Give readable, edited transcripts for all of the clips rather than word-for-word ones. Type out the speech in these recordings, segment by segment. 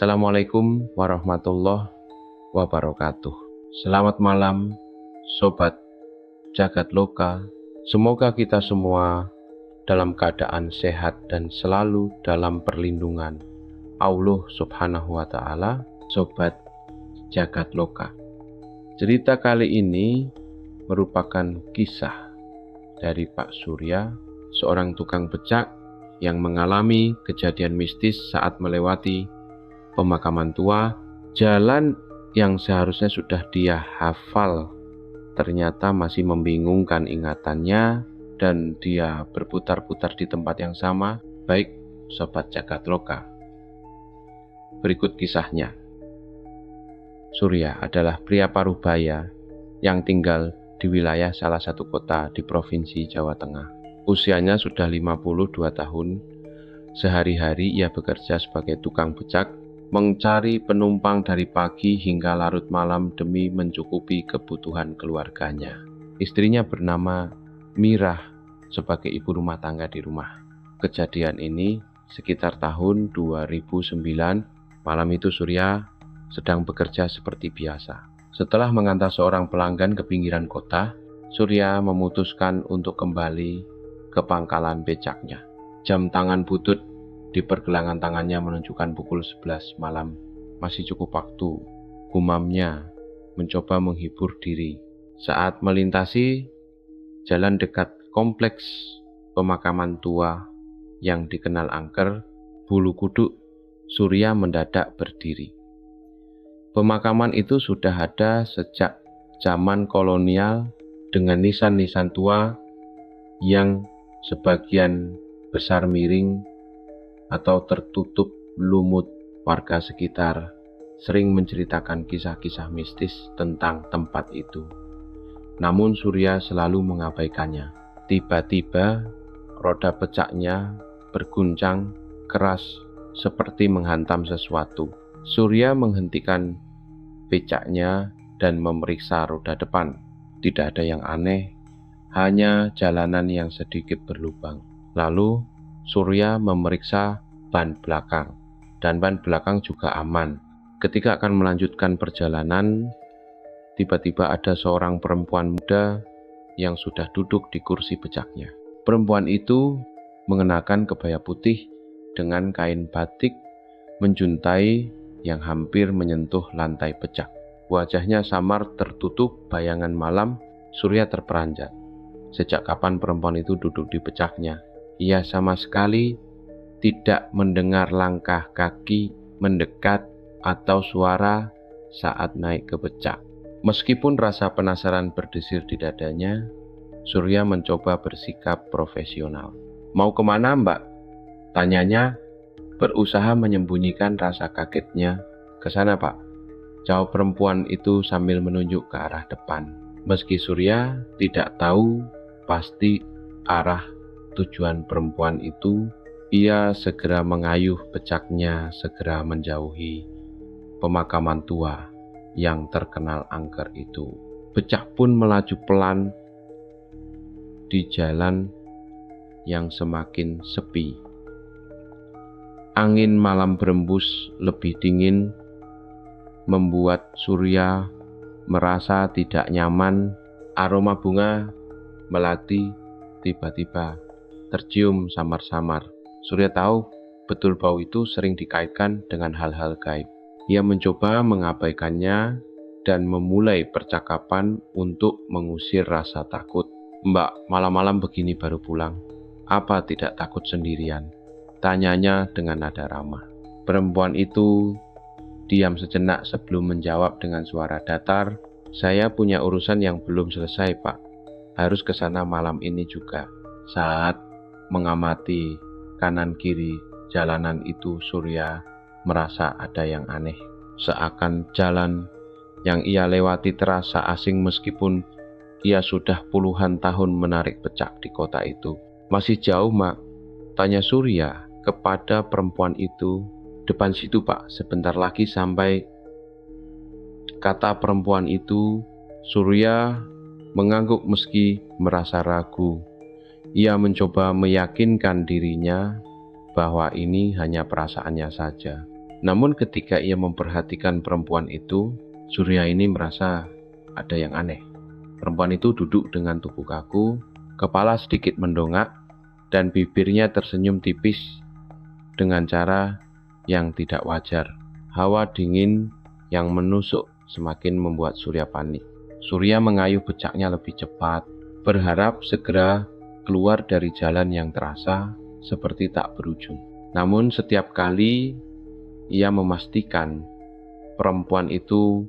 Assalamualaikum warahmatullahi wabarakatuh. Selamat malam, Sobat Jagat Loka. Semoga kita semua dalam keadaan sehat dan selalu dalam perlindungan Allah Subhanahu wa Ta'ala. Sobat Jagat Loka, cerita kali ini merupakan kisah dari Pak Surya, seorang tukang becak yang mengalami kejadian mistis saat melewati pemakaman tua. Jalan yang seharusnya sudah dia hafal ternyata masih membingungkan ingatannya dan dia berputar-putar di tempat yang sama. Baik, Sobat Jagat Loka, berikut kisahnya. Surya adalah pria parubaya yang tinggal di wilayah salah satu kota di Provinsi Jawa Tengah. Usianya sudah 52 tahun. Sehari-hari ia bekerja sebagai tukang becak, mencari penumpang dari pagi hingga larut malam demi mencukupi kebutuhan keluarganya. Istrinya bernama Mirah sebagai ibu rumah tangga di rumah. Kejadian ini sekitar tahun 2009. Malam itu Surya sedang bekerja seperti biasa. Setelah mengantar seorang pelanggan ke pinggiran kota, Surya memutuskan untuk kembali ke pangkalan becaknya. Jam tangan butut di pergelangan tangannya menunjukkan pukul 11 malam. Masih cukup waktu, gumamnya mencoba menghibur diri. Saat melintasi jalan dekat kompleks pemakaman tua yang dikenal angker, Bulu Kuduk, Surya mendadak berdiri. Pemakaman itu sudah ada sejak zaman kolonial dengan nisan-nisan tua yang sebagian besar miring atau tertutup lumut. Warga sekitar sering menceritakan kisah-kisah mistis tentang tempat itu. Namun Surya selalu mengabaikannya. Tiba-tiba roda becaknya berguncang keras seperti menghantam sesuatu. Surya menghentikan becaknya dan memeriksa roda depan. Tidak ada yang aneh, hanya jalanan yang sedikit berlubang. Lalu Surya memeriksa ban belakang, dan ban belakang juga aman. Ketika akan melanjutkan perjalanan, tiba-tiba ada seorang perempuan muda yang sudah duduk di kursi becaknya. Perempuan itu mengenakan kebaya putih dengan kain batik menjuntai yang hampir menyentuh lantai becak. Wajahnya samar tertutup bayangan malam. Surya terperanjat. Sejak kapan perempuan itu duduk di becaknya? Ia sama sekali tidak mendengar langkah kaki mendekat atau suara saat naik ke becak. Meskipun rasa penasaran berdesir di dadanya, Surya mencoba bersikap profesional. "Mau kemana, Mbak?" tanyanya, berusaha menyembunyikan rasa kagetnya. "Ke sana, Pak," jawab perempuan itu sambil menunjuk ke arah depan. Meski Surya tidak tahu pasti arah tujuan perempuan itu, ia segera mengayuh becaknya segera menjauhi pemakaman tua yang terkenal angker itu. Becak pun melaju pelan di jalan yang semakin sepi. Angin malam berembus lebih dingin, membuat Surya merasa tidak nyaman. Aroma bunga melati tiba-tiba tercium samar-samar. Surya tahu betul bau itu sering dikaitkan dengan hal-hal gaib. Ia mencoba mengabaikannya dan memulai percakapan untuk mengusir rasa takut. "Mbak, malam-malam begini baru pulang. Apa tidak takut sendirian?" tanyanya dengan nada ramah. Perempuan itu diam sejenak sebelum menjawab dengan suara datar, "Saya punya urusan yang belum selesai, Pak. Harus ke sana malam ini juga." Saat mengamati kanan kiri jalanan itu, Surya merasa ada yang aneh. Seakan jalan yang ia lewati terasa asing meskipun ia sudah puluhan tahun menarik becak di kota itu. "Masih jauh, Mak?" tanya Surya kepada perempuan itu. "Depan situ, Pak, sebentar lagi sampai," kata perempuan itu. Surya mengangguk meski merasa ragu. Ia mencoba meyakinkan dirinya bahwa ini hanya perasaannya saja. Namun ketika ia memperhatikan perempuan itu, Surya ini merasa ada yang aneh. Perempuan itu duduk dengan tubuh kaku, kepala sedikit mendongak, dan bibirnya tersenyum tipis dengan cara yang tidak wajar. Hawa dingin yang menusuk semakin membuat Surya panik. Surya mengayuh becaknya lebih cepat, berharap segera keluar dari jalan yang terasa seperti tak berujung. Namun setiap kali ia memastikan perempuan itu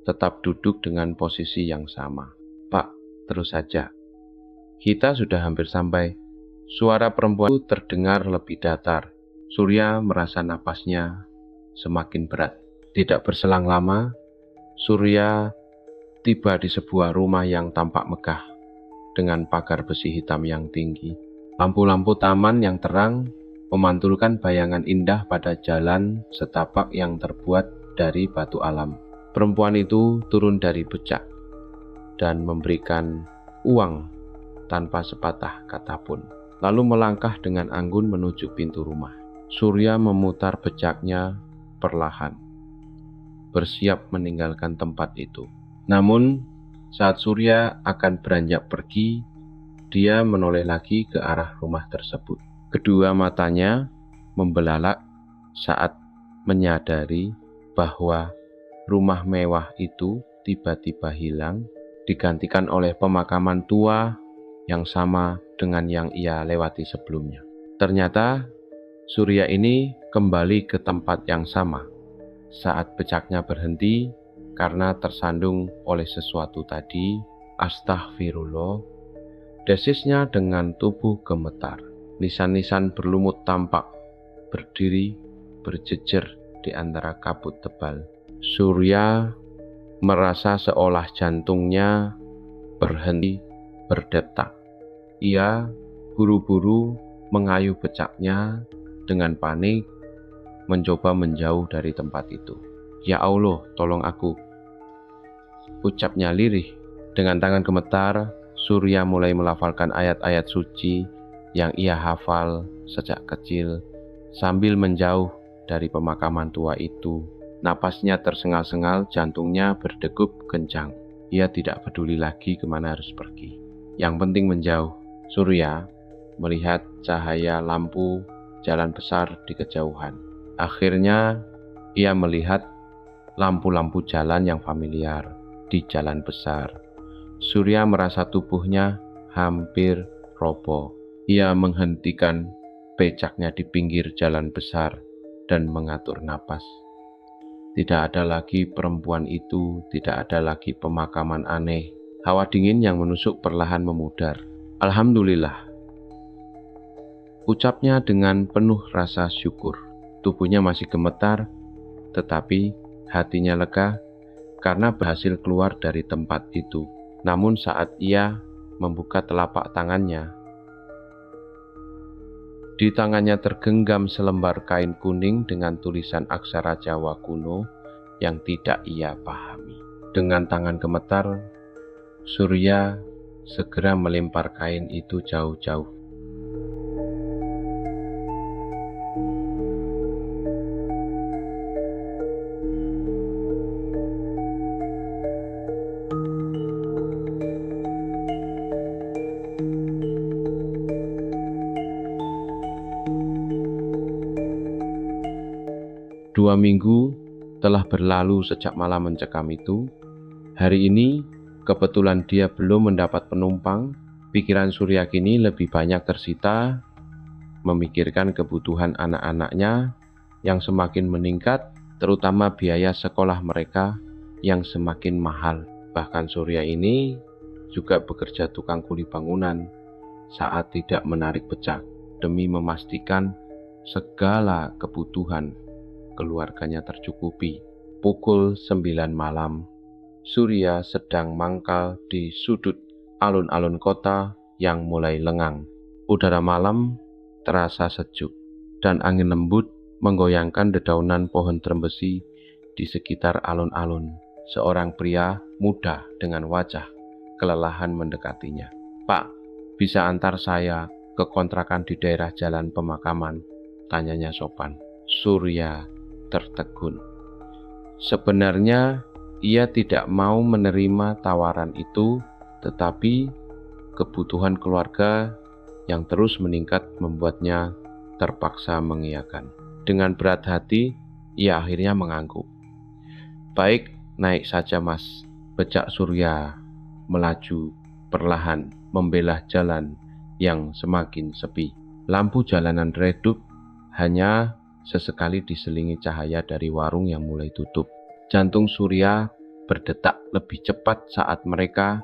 tetap duduk dengan posisi yang sama. "Pak, terus saja. Kita sudah hampir sampai." Suara perempuan itu terdengar lebih datar. Surya merasa napasnya semakin berat. Tidak berselang lama, Surya tiba di sebuah rumah yang tampak megah dengan pagar besi hitam yang tinggi. Lampu-lampu taman yang terang memantulkan bayangan indah pada jalan setapak yang terbuat dari batu alam. Perempuan itu turun dari becak dan memberikan uang tanpa sepatah kata pun, lalu melangkah dengan anggun menuju pintu rumah. Surya memutar becaknya perlahan, bersiap meninggalkan tempat itu. Namun, saat Surya akan beranjak pergi, dia menoleh lagi ke arah rumah tersebut. Kedua matanya membelalak saat menyadari bahwa rumah mewah itu tiba-tiba hilang, digantikan oleh pemakaman tua yang sama dengan yang ia lewati sebelumnya. Ternyata Surya ini kembali ke tempat yang sama saat becaknya berhenti karena tersandung oleh sesuatu tadi. Astagfirullah, desisnya dengan tubuh gemetar. Nisan-nisan berlumut tampak berdiri berjejer di antara kabut tebal. Surya merasa seolah jantungnya berhenti berdetak. Ia buru-buru mengayuh becaknya dengan panik, mencoba menjauh dari tempat itu. "Ya Allah, tolong aku," ucapnya lirih. Dengan tangan gemetar, Surya mulai melafalkan ayat-ayat suci yang ia hafal sejak kecil sambil menjauh dari pemakaman tua itu. Napasnya tersengal-sengal, jantungnya berdegup kencang. Ia tidak peduli lagi kemana harus pergi. Yang penting menjauh. Surya melihat cahaya lampu jalan besar di kejauhan. Akhirnya ia melihat lampu-lampu jalan yang familiar di jalan besar. Surya merasa tubuhnya hampir roboh. Ia menghentikan becaknya di pinggir jalan besar dan mengatur napas. Tidak ada lagi perempuan itu, tidak ada lagi pemakaman aneh. Hawa dingin yang menusuk perlahan memudar. "Alhamdulillah," ucapnya dengan penuh rasa syukur. Tubuhnya masih gemetar, tetapi hatinya lega karena berhasil keluar dari tempat itu. Namun saat ia membuka telapak tangannya, di tangannya tergenggam selembar kain kuning dengan tulisan aksara Jawa kuno yang tidak ia pahami. Dengan tangan gemetar, Surya segera melempar kain itu jauh-jauh. Dua minggu telah berlalu sejak malam mencekam itu. Hari ini kebetulan dia belum mendapat penumpang. Pikiran Surya kini lebih banyak tersita memikirkan kebutuhan anak-anaknya yang semakin meningkat, terutama biaya sekolah mereka yang semakin mahal. Bahkan Surya ini juga bekerja tukang kuli bangunan saat tidak menarik becak demi memastikan segala kebutuhan keluarganya tercukupi. Pukul 9 malam, Surya sedang mangkal di sudut alun-alun kota yang mulai lengang. Udara malam terasa sejuk, dan angin lembut menggoyangkan dedaunan pohon trembesi di sekitar alun-alun. Seorang pria muda dengan wajah kelelahan mendekatinya. "Pak, bisa antar saya ke kontrakan di daerah jalan pemakaman?" tanyanya sopan. Surya tertegun. Sebenarnya ia tidak mau menerima tawaran itu, tetapi kebutuhan keluarga yang terus meningkat membuatnya terpaksa mengiyakan. Dengan berat hati, ia akhirnya mengangguk. "Baik, naik saja Mas." Becak Surya melaju perlahan membelah jalan yang semakin sepi. Lampu jalanan redup, hanya sesekali diselingi cahaya dari warung yang mulai tutup. Jantung Surya berdetak lebih cepat saat mereka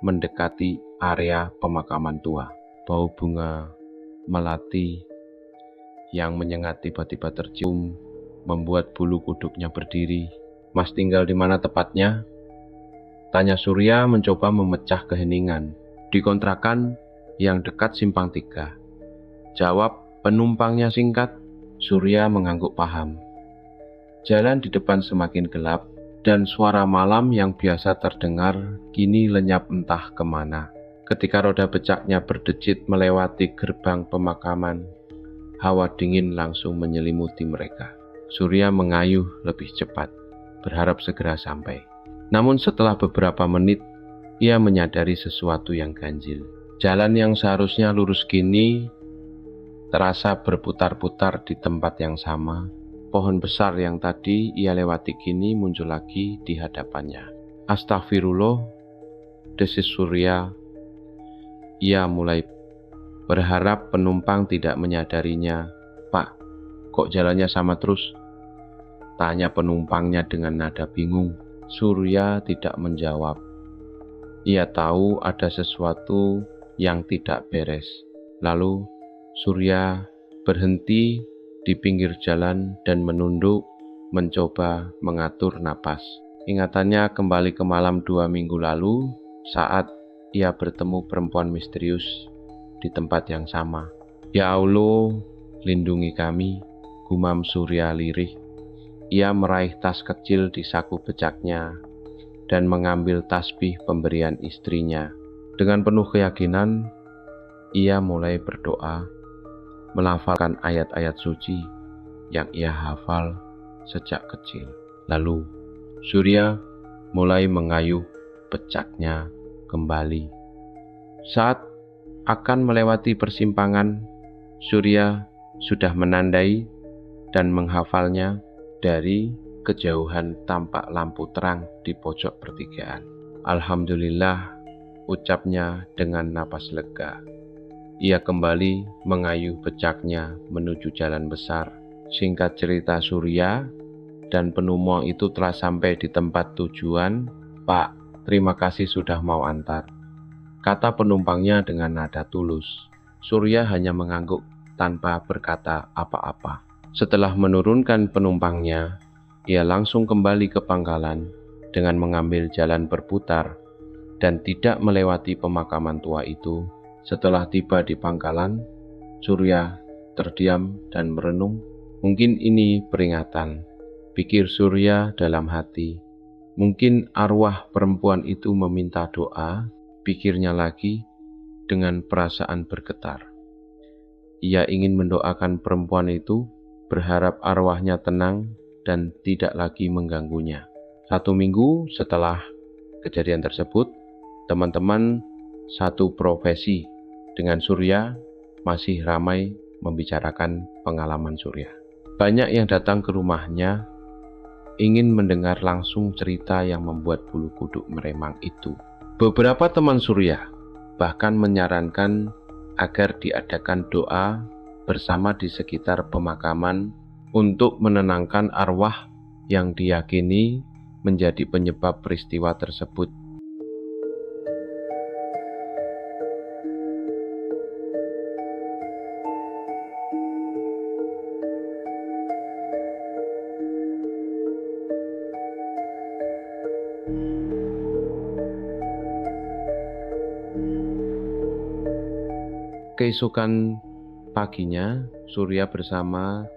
mendekati area pemakaman tua. Bau bunga melati yang menyengat tiba-tiba tercium, membuat bulu kuduknya berdiri. "Mas tinggal di mana tepatnya?" tanya Surya mencoba memecah keheningan. "Di kontrakan yang dekat Simpang 3. Jawab penumpangnya singkat. Surya mengangguk paham. Jalan di depan semakin gelap, dan suara malam yang biasa terdengar kini lenyap entah kemana. Ketika roda becaknya berdecit melewati gerbang pemakaman, hawa dingin langsung menyelimuti mereka. Surya mengayuh lebih cepat, berharap segera sampai. Namun setelah beberapa menit, ia menyadari sesuatu yang ganjil. Jalan yang seharusnya lurus kini terasa berputar-putar di tempat yang sama. Pohon besar yang tadi ia lewati kini muncul lagi di hadapannya. "Astagfirullah," desis Surya. Ia mulai berharap penumpang tidak menyadarinya. "Pak, kok jalannya sama terus?" tanya penumpangnya dengan nada bingung. Surya tidak menjawab. Ia tahu ada sesuatu yang tidak beres. Lalu Surya berhenti di pinggir jalan dan menunduk, mencoba mengatur napas. Ingatannya kembali ke malam 2 minggu lalu saat ia bertemu perempuan misterius di tempat yang sama. "Ya Allah, lindungi kami," gumam Surya lirih. Ia meraih tas kecil di saku becaknya dan mengambil tasbih pemberian istrinya. Dengan penuh keyakinan, ia mulai berdoa, melafalkan ayat-ayat suci yang ia hafal sejak kecil. Lalu Surya mulai mengayuh becaknya kembali. Saat akan melewati persimpangan, Surya sudah menandai dan menghafalnya. Dari kejauhan tampak lampu terang di pojok pertigaan. "Alhamdulillah," ucapnya dengan napas lega. Ia kembali mengayuh becaknya menuju jalan besar. Singkat cerita, Surya dan penumpang itu telah sampai di tempat tujuan. "Pak, terima kasih sudah mau antar," kata penumpangnya dengan nada tulus. Surya hanya mengangguk tanpa berkata apa-apa. Setelah menurunkan penumpangnya, ia langsung kembali ke pangkalan dengan mengambil jalan berputar dan tidak melewati pemakaman tua itu. Setelah tiba di pangkalan, Surya terdiam dan merenung. Mungkin ini peringatan, pikir Surya dalam hati. Mungkin arwah perempuan itu meminta doa, pikirnya lagi dengan perasaan bergetar. Ia ingin mendoakan perempuan itu, berharap arwahnya tenang dan tidak lagi mengganggunya. 1 minggu setelah kejadian tersebut, teman-teman satu profesi dengan Surya masih ramai membicarakan pengalaman Surya. Banyak yang datang ke rumahnya ingin mendengar langsung cerita yang membuat bulu kuduk meremang itu. Beberapa teman Surya bahkan menyarankan agar diadakan doa bersama di sekitar pemakaman untuk menenangkan arwah yang diyakini menjadi penyebab peristiwa tersebut. Keesokan paginya, Surya bersama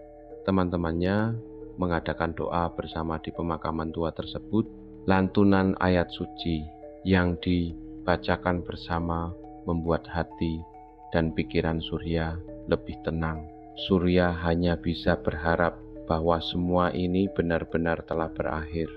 teman-temannya mengadakan doa bersama di pemakaman tua tersebut. Lantunan ayat suci yang dibacakan bersama membuat hati dan pikiran Surya lebih tenang. Surya hanya bisa berharap bahwa semua ini benar-benar telah berakhir.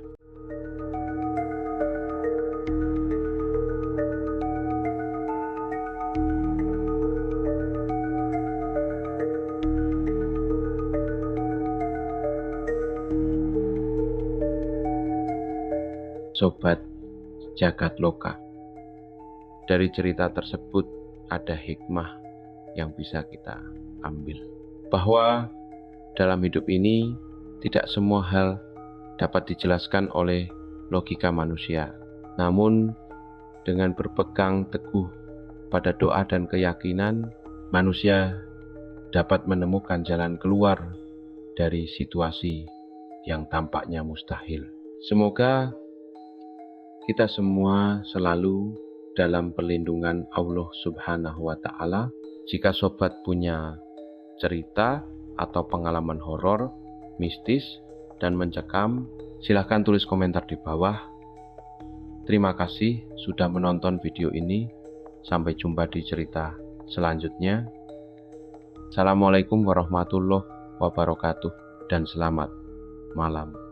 Sobat Jagat Loka, dari cerita tersebut ada hikmah yang bisa kita ambil, bahwa dalam hidup ini tidak semua hal dapat dijelaskan oleh logika manusia. Namun dengan berpegang teguh pada doa dan keyakinan, manusia dapat menemukan jalan keluar dari situasi yang tampaknya mustahil. Semoga kita semua selalu dalam perlindungan Allah Subhanahu wa Ta'ala. Jika sobat punya cerita atau pengalaman horor, mistis, dan mencekam, silahkan tulis komentar di bawah. Terima kasih sudah menonton video ini. Sampai jumpa di cerita selanjutnya. Assalamualaikum warahmatullahi wabarakatuh dan selamat malam.